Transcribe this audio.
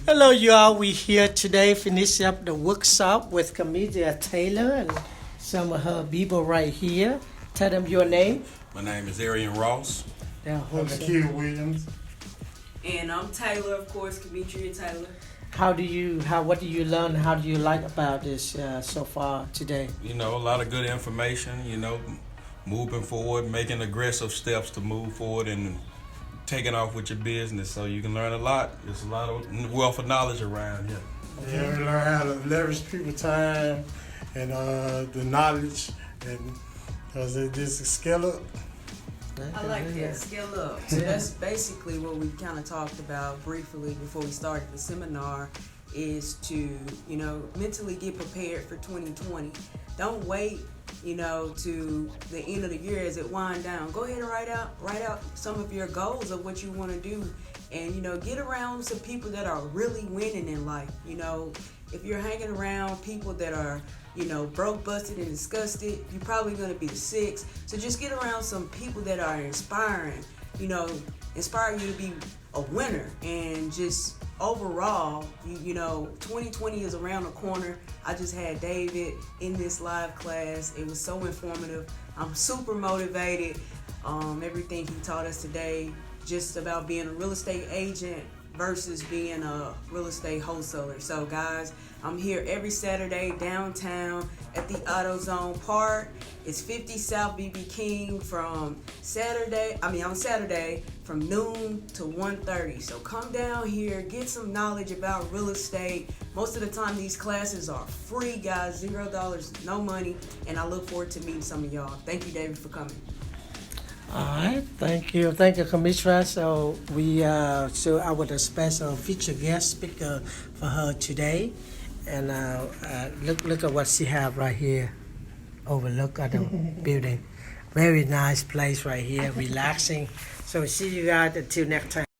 Hello, you all. We here today. Finish up the workshop with Camelia Taylor and some of her people right here. Tell them your name. My name is Arian Ross. Their I'm host. Akil Williams. And I'm Taylor, of course, Demetria Taylor. What do you learn? How do you like about this so far today? You know, a lot of good information, moving forward, making aggressive steps to move forward and taking off with your business so you can learn a lot. There's a lot of wealth of knowledge around here. Yeah, we learn how to leverage people's time and the knowledge, and because it just scale up. I like that, scale up. So that's basically what we kind of talked about briefly before we started the seminar, is to, mentally get prepared for 2020. Don't wait, to the end of the year as it wind down. Go ahead and write out some of your goals of what you want to do, and, get around some people that are really winning in life. If you're hanging around people that are, broke, busted, and disgusted, you're probably going to be the sixth. So just get around some people that are inspiring, inspire you to be a winner. And just overall, 2020 is around the corner. I just had David in this live class. It was so informative. I'm super motivated. Everything he taught us today, just about being a real estate agent versus being a real estate wholesaler. So guys, I'm here every Saturday downtown at the AutoZone Park. It's 50 South BB King on Saturday from noon to 1:30. So come down here, get some knowledge about real estate. Most of the time these classes are free, guys, $0, no money, and I look forward to meeting some of y'all. Thank you, David, for coming. All right, thank you, Commissioner. So I would a special featured guest speaker for her today, and look at what she have right here. Overlook at the building, very nice place right here, relaxing. So see you guys until next time.